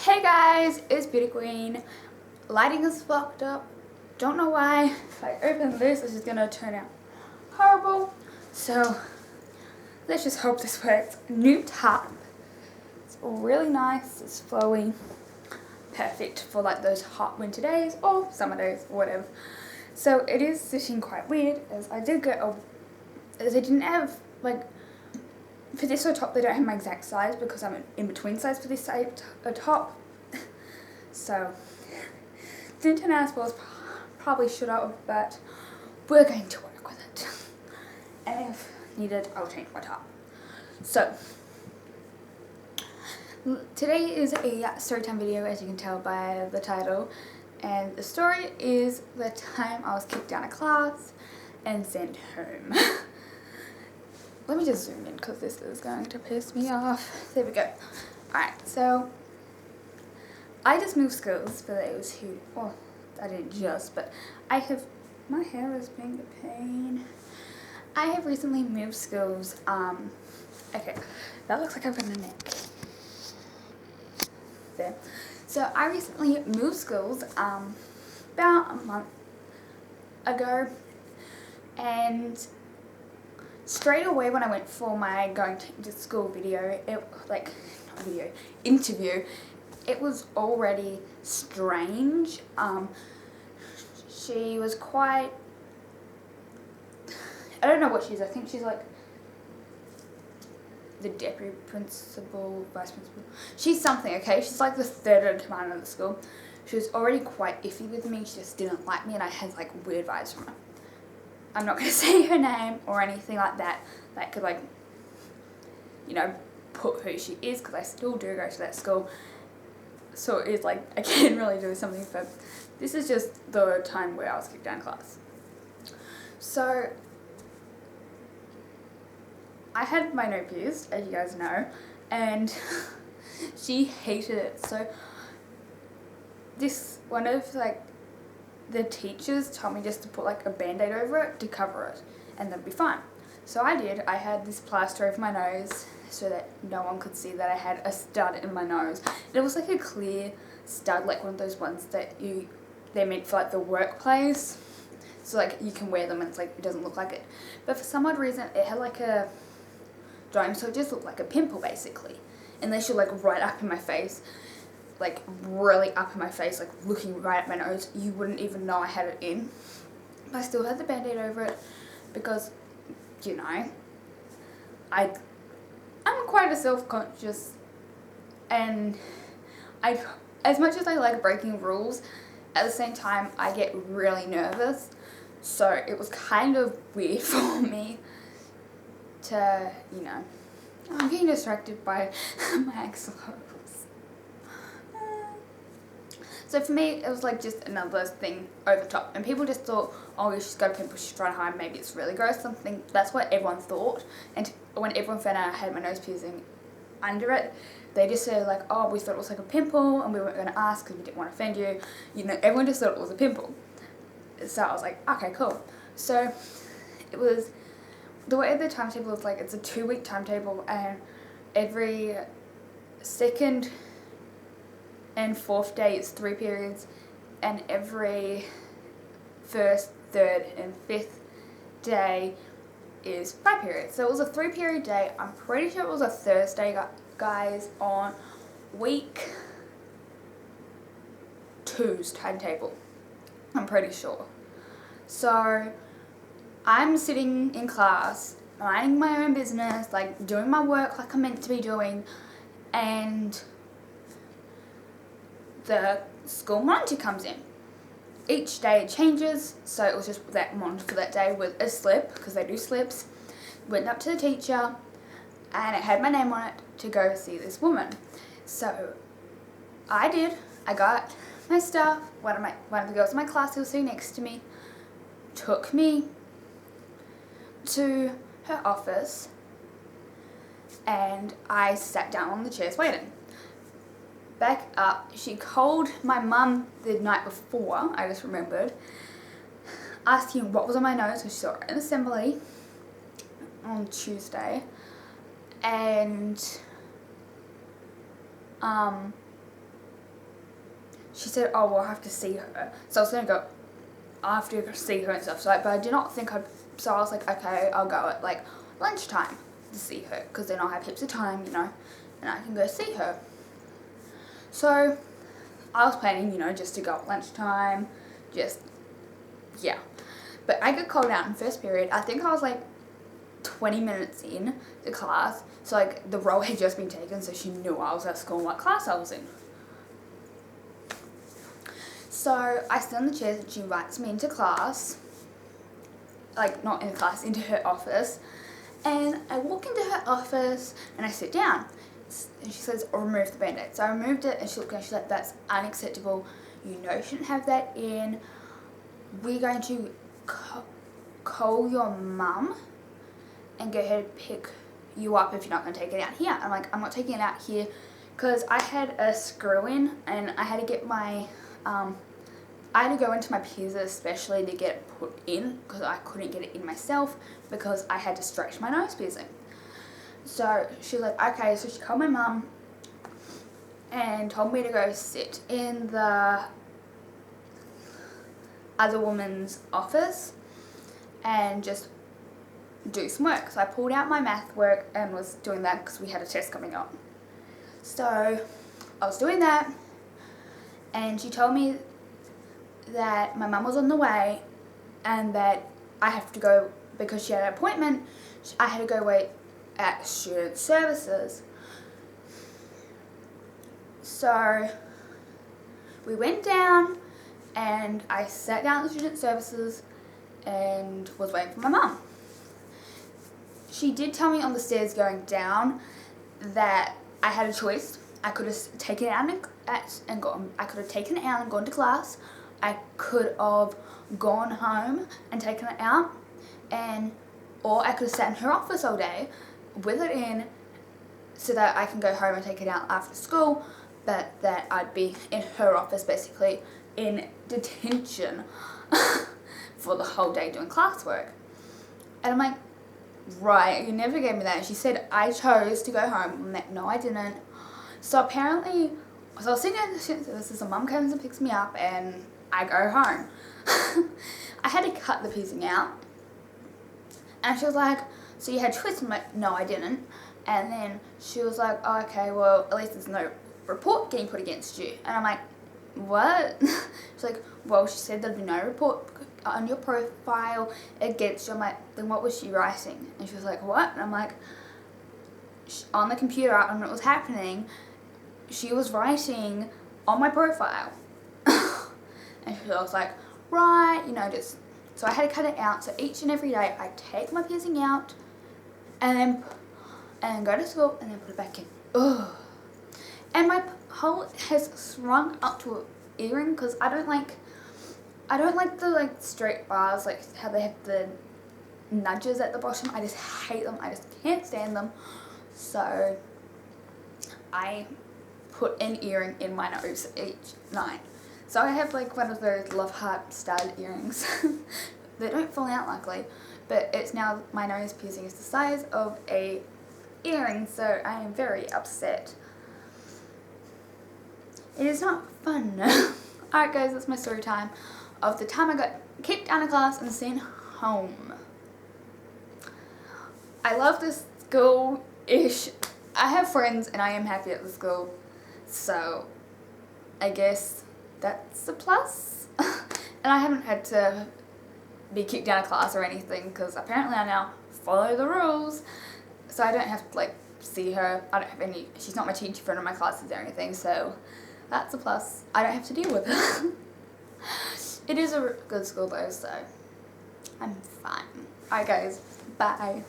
Hey guys, it's Beauty Queen. Lighting is fucked up. Don't know why. If I open this, it's just gonna turn out horrible. So let's just hope this works. New top. It's really nice. It's flowy. Perfect for like those hot winter days or summer days or whatever. So it is sitting quite weird as I did get as I didn't have like for this sort of top, they don't have my exact size because I'm in between size for this top. So, didn't turn out as well as probably should have, but we're going to work with it. And if needed, I'll change my top. So, today is a story time video, as you can tell by the title. And the story is the time I was kicked out of class and sent home. Let me just zoom in because this is going to piss me off. There we go. Alright, so I just moved schools for those who, well, I didn't just, but I have, my hair is being a pain. I have recently moved schools. Okay, that looks like I've got a neck. There. So I recently moved schools about a month ago, and straight away when I went for my going to school interview, it was already strange. She was quite, I don't know what she is. I think she's like the deputy principal, vice principal. She's something, okay? She's like the third in command of the school. She was already quite iffy with me. She just didn't like me, and I had like weird vibes from her. I'm not going to say her name or anything like that could like, you know, put who she is, because I still do go to that school. So it's like, I can't really do something, but this is just the time where I was kicked out of class. So I had my nose pierced, as you guys know, and she hated it. So this, one of like the teachers told me just to put like a band-aid over it to cover it and then be fine. So I did. I had this plaster over my nose so that no one could see that I had a stud in my nose. And it was like a clear stud, like one of those ones that they're meant for like the workplace. So like you can wear them and it's like it doesn't look like it. But for some odd reason it had like a dome, so it just looked like a pimple basically. Unless you're like right up in my face, like really up in my face, like looking right at my nose, you wouldn't even know I had it in. But I still had the band-aid over it because, you know, I'm quite a self-conscious, and as much as I like breaking rules, at the same time I get really nervous. So it was kind of weird for me to, you know, I'm getting distracted by my ex-clothes. So for me, it was like just another thing over top. And people just thought, oh, she's got a pimple, she's trying to hide, maybe it's really gross, something. That's what everyone thought. And when everyone found out I had my nose piercing under it, they just said like, oh, we thought it was like a pimple and we weren't going to ask because we didn't want to offend you. You know, everyone just thought it was a pimple. So I was like, okay, cool. So it was, the way the timetable was like, it's a 2-week timetable, and every second and fourth day is 3 periods, and every first, third, and fifth day is 5 periods. So it was a 3-period day. I'm pretty sure it was a Thursday, guys, on week 2's timetable. I'm pretty sure. So I'm sitting in class, minding my own business, like doing my work like I'm meant to be doing, and the school monitor comes in. Each day it changes, so it was just that monitor for that day with a slip, because they do slips. Went up to the teacher, and it had my name on it to go see this woman. So I did. I got my stuff. One of the girls in my class who was sitting next to me took me to her office, and I sat down on the chairs waiting. Back up, she called my mum the night before, I just remembered, asking what was on my nose, because she saw it in assembly on Tuesday, and she said, oh, well, I have to see her. So I was going to go after see her and stuff. So, but I did not think so I was like, okay, I'll go at like lunchtime to see her, because then I'll have heaps of time, you know, and I can go see her. So I was planning, you know, just to go at lunchtime, yeah. But I got called out in first period. I think I was like 20 minutes in the class. So like the roll had just been taken, so she knew I was at school and what class I was in. So I sit on the chairs and she invites me into class. Like not in class, into her office. And I walk into her office and I sit down. And she says, oh, remove the band-aid. So I removed it and she looked at me and she's like, that's unacceptable. You know you shouldn't have that in. We're going to call your mum and go ahead and pick you up if you're not going to take it out here. I'm like, I'm not taking it out here because I had a screw in and I had to get my, I had to go into my piercer especially to get it put in because I couldn't get it in myself because I had to stretch my nose piercing. So she was like, okay, so she called my mum and told me to go sit in the other woman's office and just do some work. So I pulled out my math work and was doing that because we had a test coming up. So I was doing that and she told me that my mum was on the way and that I have to go because she had an appointment. I had to go wait at student services. So we went down and I sat down at student services and was waiting for my mum. She did tell me on the stairs going down that I had a choice. I could have taken it out and gone. I could have taken it out and gone to class. I could have gone home and taken it out, or I could have sat in her office all day with it in so that I can go home and take it out after school, but that I'd be in her office basically in detention for the whole day doing classwork. And I'm like, right, you never gave me that. And she said I chose to go home. I'm like, no, I didn't. So apparently, so I was sitting in the student services, and mum comes and picks me up and I go home. I had to cut the piecing out. And she was like, so you had choice? I'm like, no, I didn't. And then she was like, oh, okay, well, at least there's no report getting put against you. And I'm like, what? She's like, well, she said there'd be no report on your profile against you. I'm like, then what was she writing? And she was like, what? And I'm like, on the computer, when it was happening, she was writing on my profile. And she was like, right, you know, just, so I had to cut it out. So each and every day I take my piercing out and go to school and then put it back in. Ugh. And my hole has shrunk up to an earring because I don't like the like straight bars, like how they have the nudges at the bottom. I just hate them. I just can't stand them. So I put an earring in my nose each night. So I have like one of those love heart style earrings. They don't fall out luckily, but it's now my nose piercing is the size of a earring, so I am very upset. It is not fun. Alright guys, that's my story time of the time I got kicked out of class and sent home. I love this school-ish. I have friends and I am happy at the school, so I guess that's a plus. And I haven't had to be kicked out of class or anything because apparently I now follow the rules, so I don't have to like see her. I don't have any, she's not my teacher friend in my classes or anything, so that's a plus. I don't have to deal with her. It is a good school though, so I'm fine. Alright guys, bye.